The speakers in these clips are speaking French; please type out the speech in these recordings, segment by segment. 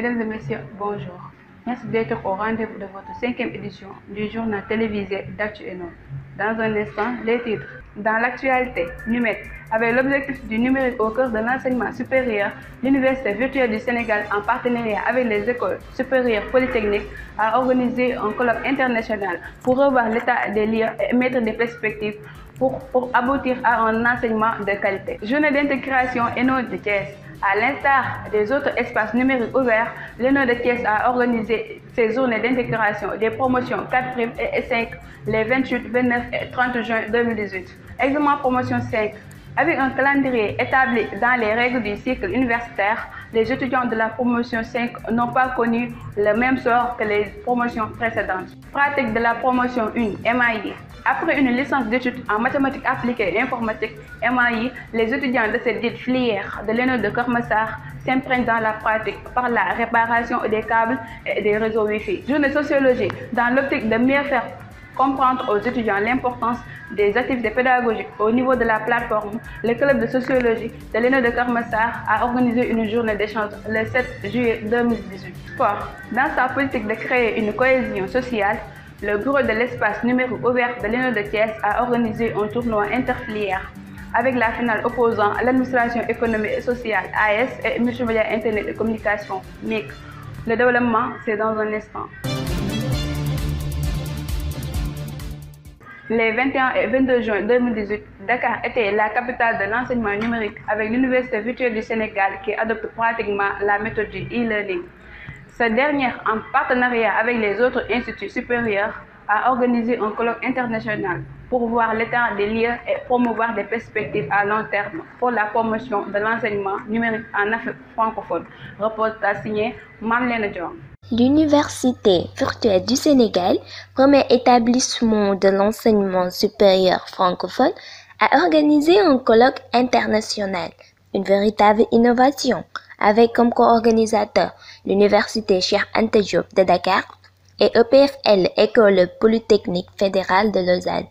Mesdames et messieurs, bonjour. Merci d'être au rendez-vous de votre 5e édition du journal télévisé d'Actu et Non. Dans un instant, les titres. Dans l'actualité, NUMED, avec l'objectif du numérique au cœur de l'enseignement supérieur, l'Université virtuelle du Sénégal, en partenariat avec les écoles supérieures polytechniques, a organisé un colloque international pour revoir l'état des lieux et mettre des perspectives pour aboutir à un enseignement de qualité. Journée d'intégration ENO de Thiès. À l'instar des autres espaces numériques ouverts, l'ENO de Thiès a organisé ses journées d'intégration des promotions 4 et 5 les 28, 29 et 30 juin 2018. Examen promotion 5. Avec un calendrier établi dans les règles du cycle universitaire, les étudiants de la promotion 5 n'ont pas connu le même sort que les promotions précédentes. Pratique de la promotion 1, MAI. Après une licence d'études en mathématiques appliquées et informatique, MAI, les étudiants de cette dite filière de l'ENO de Keur Massar s'imprègnent dans la pratique par la réparation des câbles et des réseaux Wi-Fi. Journée sociologie, dans l'optique de mieux faire comprendre aux étudiants l'importance des activités pédagogiques au niveau de la plateforme, le club de sociologie de l'ENO de Keur Massar a organisé une journée d'échange le 7 juillet 2018. Sport. Dans sa politique de créer une cohésion sociale, le bureau de l'espace numérique ouvert de l'ENO de Thiès a organisé un tournoi interfilière avec la finale opposant l'administration économique et sociale AS et multimédia internet et communication MIC. Le développement, c'est dans un instant. Les 21 et 22 juin 2018, Dakar était la capitale de l'enseignement numérique avec l'Université virtuelle du Sénégal qui adopte pratiquement la méthode du e-learning. Cette dernière, en partenariat avec les autres instituts supérieurs, a organisé un colloque international pour voir l'état des lieux et promouvoir des perspectives à long terme pour la promotion de l'enseignement numérique en Afrique francophone. Reportage signé Mamlène Diom. L'Université virtuelle du Sénégal, premier établissement de l'enseignement supérieur francophone, a organisé un colloque international, une véritable innovation, avec comme co-organisateur l'Université Cheikh Anta Diop de Dakar et EPFL, École Polytechnique Fédérale de Lausanne.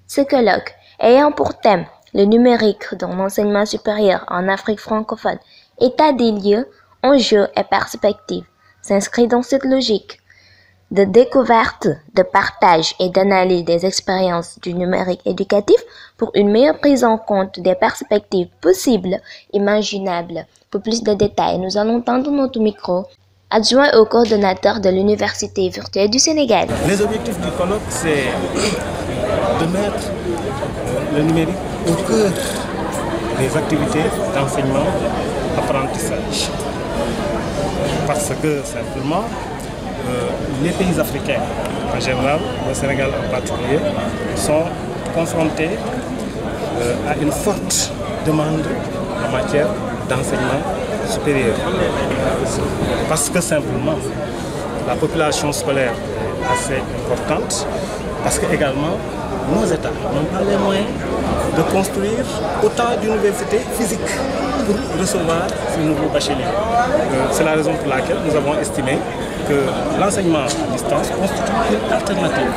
Ce colloque, ayant pour thème le numérique dans l'enseignement supérieur en Afrique francophone, état des lieux, enjeux et perspectives, s'inscrit dans cette logique de découverte, de partage et d'analyse des expériences du numérique éducatif pour une meilleure prise en compte des perspectives possibles, imaginables. Pour plus de détails, nous allons tendre notre micro adjoint au coordonnateur de l'Université virtuelle du Sénégal. Les objectifs du colloque, c'est de mettre le numérique au cœur des activités d'enseignement-apprentissage. Parce que simplement, les pays africains en général, le Sénégal en particulier, sont confrontés à une forte demande en matière d'enseignement supérieur. Parce que simplement, la population scolaire est assez importante, parce que également, nos États n'ont pas les moyens de construire autant d'universités physiques pour recevoir ces nouveaux bacheliers. C'est la raison pour laquelle nous avons estimé que l'enseignement à distance constitue une alternative,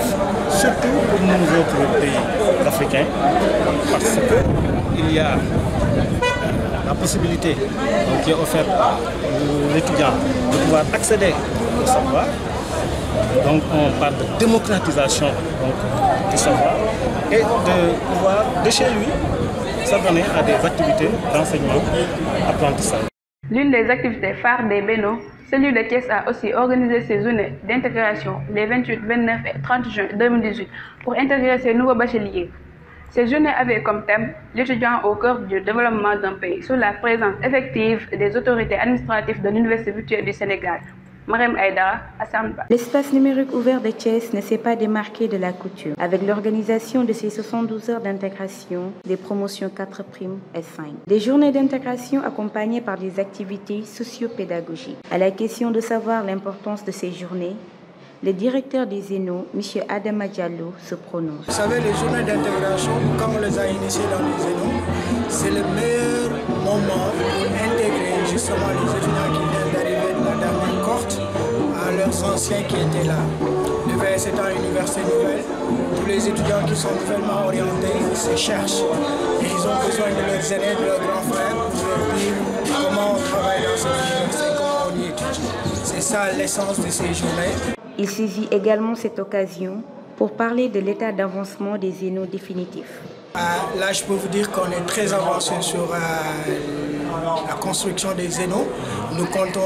surtout pour nous autres pays africains, parce qu'il y a la possibilité qui est offerte à l'étudiant de pouvoir accéder au savoir. Donc on parle de démocratisation du savoir et de pouvoir de chez lui s'adonner à des activités d'enseignement-apprentissage. L'une des activités phares des BENO, celui de Thiès, a aussi organisé ses journées d'intégration les 28, 29 et 30 juin 2018 pour intégrer ses nouveaux bacheliers. Ces journées avaient comme thème l'étudiant au cœur du développement d'un pays sous la présence effective des autorités administratives de l'Université virtuelle du Sénégal. Mariam Aïdara, Assamba. L'espace numérique ouvert de Thiès ne s'est pas démarqué de la couture avec l'organisation de ces 72 heures d'intégration des promotions 4' et 5. Des journées d'intégration accompagnées par des activités socio-pédagogiques. À la question de savoir l'importance de ces journées, le directeur des ENO, M. Adama Diallo, se prononce. Vous savez, les journées d'intégration, comme on les a initiées dans les ENO, c'est le meilleur moment pour intégrer justement les étudiants qui viennent d'arriver de la dernière cohorte à leurs anciens qui étaient là. L'UVS étant une université nouvelle, tous les étudiants qui sont nouvellement orientés se cherchent. Et ils ont besoin de leurs aînés, de leurs grands frères pour leur dire comment on travaille dans cette université, comment on y étudie. C'est ça l'essence de ces journées. Il saisit également cette occasion pour parler de l'état d'avancement des zénos définitifs. Là, je peux vous dire qu'on est très avancé sur la construction des zénos. Nous comptons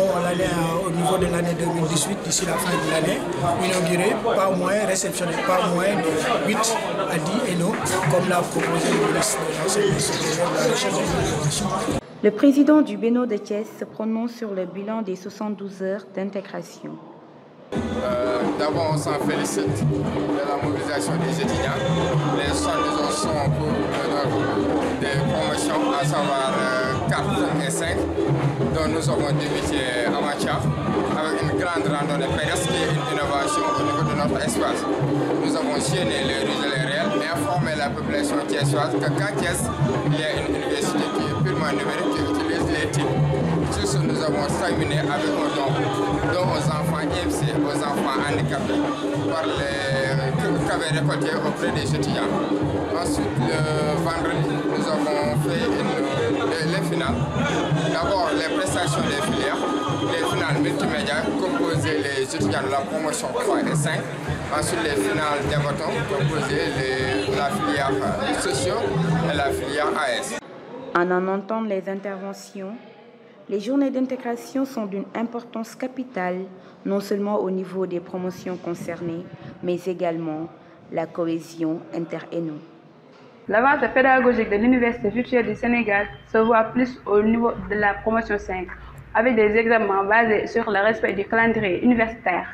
au niveau de l'année 2018, d'ici la fin de l'année, inaugurer pas moins, réceptionner pas moins de 8 à 10 zénos, comme l'a proposé le ministre de l'Enseignement supérieur de la Recherche et de l'Innovation. Le président du Bénin de Thiès se prononce sur le bilan des 72 heures d'intégration. D'abord, on s'en félicite de la mobilisation des étudiants. Les 72 heures sont pour des promotions, à savoir 4 et 5, dont nous avons débuté avant-hier avec une grande randonnée pédestre qui est une innovation au niveau de notre espace. Nous avons sillonné les rues et les réels, mais informé la population thiessoise que qu'à Thiès, il y a une université qui est purement numérique qui utilise les TIC. Sur ce, nous avons terminé avec un don aux enfants IMC, aux enfants handicapés, qu'avaient récolté auprès des étudiants. Ensuite, le vendredi, nous avons fait les finales. D'abord, les prestations des filières, les finales multimédia composaient les étudiants de la promotion 3 et 5. Ensuite, les finales débattants composaient la filière sociaux et la filière AS. En entendant les interventions, les journées d'intégration sont d'une importance capitale, non seulement au niveau des promotions concernées, mais également la cohésion inter-ENO. L'avancée pédagogique de l'Université virtuelle du Sénégal se voit plus au niveau de la promotion 5, avec des examens basés sur le respect du calendrier universitaire.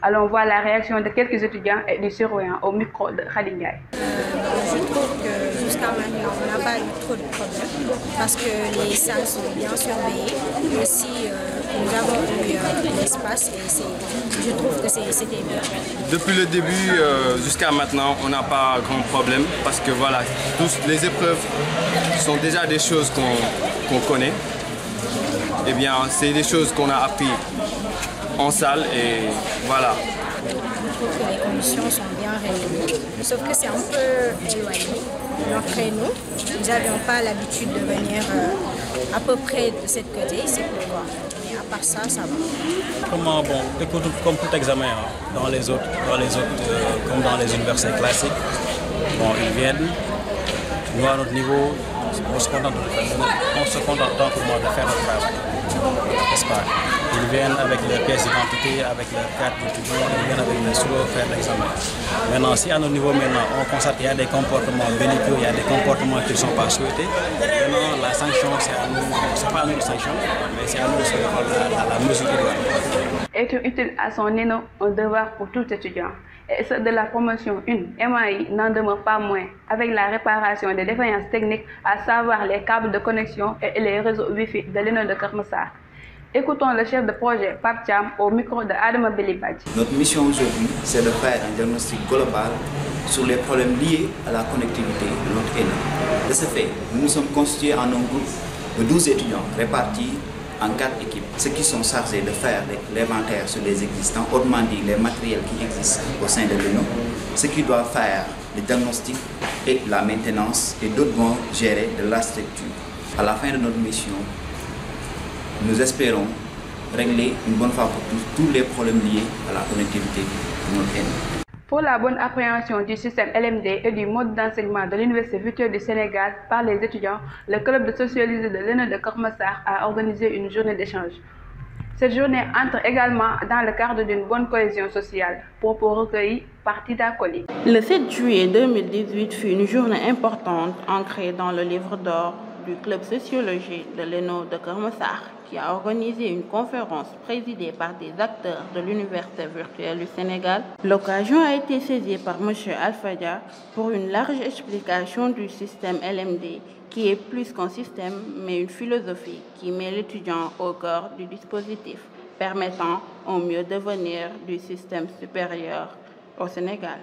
Allons voir la réaction de quelques étudiants et des surveillants au micro de Khalingay. Je trouve que jusqu'à maintenant, on n'a pas eu trop de problèmes parce que les salles sont bien surveillées. Et aussi, nous avons eu l'espace et je trouve que c'était bien. Depuis le début jusqu'à maintenant, on n'a pas grand problème parce que voilà, toutes les épreuves sont déjà des choses qu'on connaît. Eh bien, c'est des choses qu'on a appris en salle et voilà. Je trouve que les conditions sont bien réunies, sauf que c'est un peu éloigné d'entre nous. Nous n'avions pas l'habitude de venir à peu près de cette côté, c'est pourquoi. Mais à part ça, ça va. Comme tout examen, dans les autres comme dans les universités classiques, ils viennent, nous à notre niveau, on se contente de faire notre travail. N'est-ce pas? Ils viennent avec leur pièce d'identité, avec leur carte d'étudiant, ils viennent avec leur sous faire l'examen. Maintenant, si à notre niveau, on constate qu'il y a des comportements belliqueux, il y a des comportements qui ne sont pas souhaités, maintenant la sanction, c'est à nous, c'est pas à nous de sanctionner, mais c'est à nous de la mesure idoine. Être utile à son ENO, un devoir pour tout étudiant. Et ceux de la promotion 1, MAI n'en demeure pas moins, avec la réparation des défaillances techniques, à savoir les câbles de connexion et les réseaux Wi-Fi de l'ENO de Keur Massar. Écoutons le chef de projet, Pape Thiam, au micro de Adama Belibadji. Notre mission aujourd'hui, c'est de faire un diagnostic global sur les problèmes liés à la connectivité de notre ENO. De ce fait, nous nous sommes constitués en un groupe de 12 étudiants répartis en 4 équipes, ceux qui sont chargés de faire l'inventaire sur les existants, autrement dit les matériels qui existent au sein de l'ENO, ceux qui doivent faire le diagnostic et la maintenance, et d'autres vont gérer de la structure. À la fin de notre mission, nous espérons régler une bonne fois pour tous les problèmes liés à la connectivité de notre ENO. Pour la bonne appréhension du système LMD et du mode d'enseignement de l'Université virtuelle du Sénégal par les étudiants, le club de socialisé de l'ENO de Keur Massar a organisé une journée d'échange. Cette journée entre également dans le cadre d'une bonne cohésion sociale, propos recueillis par Tida Koli. Le 7 juillet 2018 fut une journée importante ancrée dans le livre d'or du club sociologie de l'ENO de Keur Massar, qui a organisé une conférence présidée par des acteurs de l'Université virtuelle du Sénégal. L'occasion a été saisie par M. Alfadia pour une large explication du système LMD, qui est plus qu'un système, mais une philosophie qui met l'étudiant au cœur du dispositif, permettant au mieux devenir du système supérieur au Sénégal.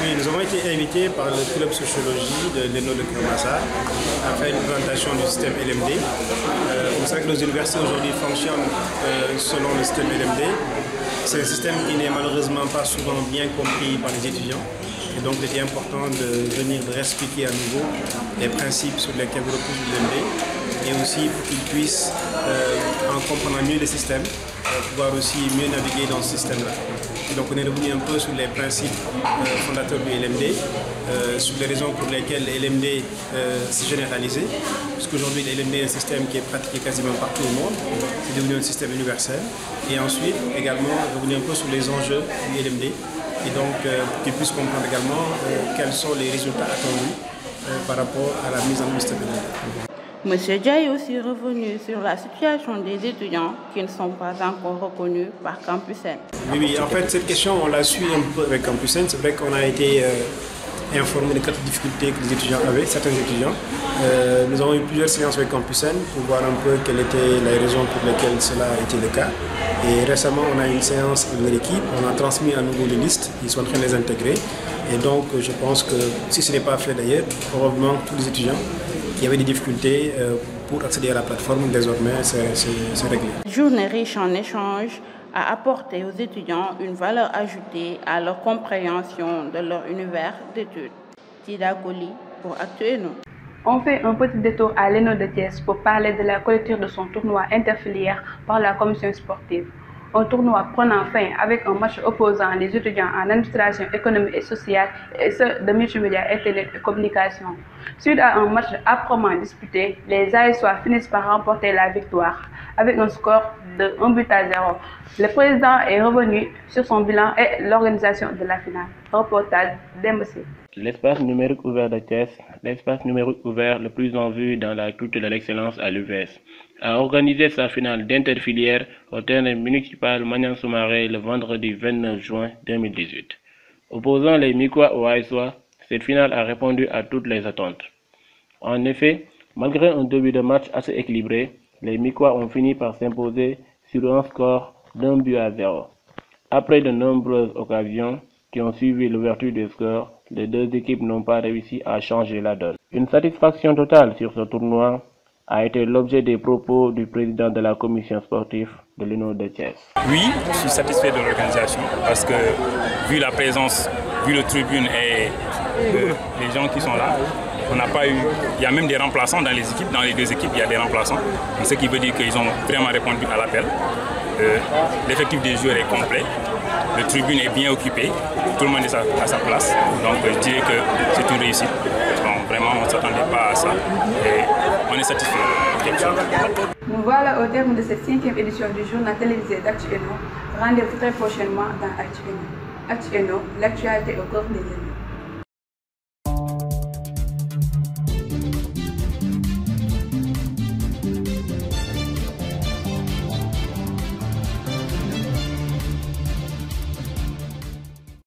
Oui, nous avons été invités par le club sociologie de l'ENO de Keur Massar à faire une présentation du système LMD. Vous savez que nos universités aujourd'hui fonctionnent selon le système LMD. C'est un système qui n'est malheureusement pas souvent bien compris par les étudiants. Et donc, il était important de venir expliquer à nouveau les principes sur lesquels repose l'LMD et aussi pour qu'ils puissent, en comprenant mieux le système, pouvoir aussi mieux naviguer dans ce système-là. Et donc on est revenu un peu sur les principes fondateurs du LMD, sur les raisons pour lesquelles le LMD s'est généralisé, puisqu'aujourd'hui le LMD est un système qui est pratiqué quasiment partout au monde, c'est devenu un système universel. Et ensuite également revenu un peu sur les enjeux du LMD, et donc qu'ils puissent comprendre également quels sont les résultats attendus par rapport à la mise en œuvre de LMD. M. Dia est aussi revenu sur la situation des étudiants qui ne sont pas encore reconnus par Campusen. Oui, en fait, cette question, on l'a su un peu avec Campusen. C'est vrai qu'on a été informé des quelques difficultés que les étudiants avaient, certains étudiants. Nous avons eu plusieurs séances avec Campusen pour voir un peu quelles étaient les raisons pour lesquelles cela était le cas. Et récemment, on a eu une séance avec l'équipe, on a transmis à nouveau les listes, ils sont en train de les intégrer. Et donc, je pense que si ce n'est pas fait d'ailleurs, probablement tous les étudiants qui avaient des difficultés pour accéder à la plateforme, désormais, c'est réglé. Journée riche en échanges a apporté aux étudiants une valeur ajoutée à leur compréhension de leur univers d'études. Tida Koli pour Actuellement. On fait un petit détour à l'ENO de Thiès pour parler de la clôture de son tournoi interfilière par la commission sportive. Un tournoi prenant fin avec un match opposant les étudiants en administration économique et sociale et ceux de multimédia, internet et communication. Suite à un match âprement disputé, les ASSOA finissent par remporter la victoire avec un score de 1-0. Le président est revenu sur son bilan et l'organisation de la finale. Reportage d'Embassi. L'espace numérique ouvert de Thiès, l'espace numérique ouvert le plus en vue dans la culture de l'excellence à l'UVS, a organisé sa finale d'interfilière au terrain municipal Maniang Soumaré le vendredi 29 juin 2018. Opposant les Mikois aux ASSOA, cette finale a répondu à toutes les attentes. En effet, malgré un début de match assez équilibré, les Mikois ont fini par s'imposer sur un score d'1-0. Après de nombreuses occasions qui ont suivi l'ouverture des scores, les deux équipes n'ont pas réussi à changer la donne. Une satisfaction totale sur ce tournoi a été l'objet des propos du président de la commission sportive de l'UNO de Thiès. Oui, je suis satisfait de l'organisation parce que vu la présence, vu le tribune et les gens qui sont là, on n'a pas eu, il y a même des remplaçants dans les équipes, dans les deux équipes il y a des remplaçants, ce qui veut dire qu'ils ont vraiment répondu à l'appel. L'effectif des joueurs est complet, le tribune est bien occupé, tout le monde est à sa place, donc je dirais que c'est une réussite. Donc, vraiment on ne s'attendait pas à ça et on est satisfait. Nous voilà au terme de cette 5e édition du journal télévisé d'Actu ENO. Rendez-vous très prochainement dans Actu ENO. Actu ENO, l'actualité au cœur des événements.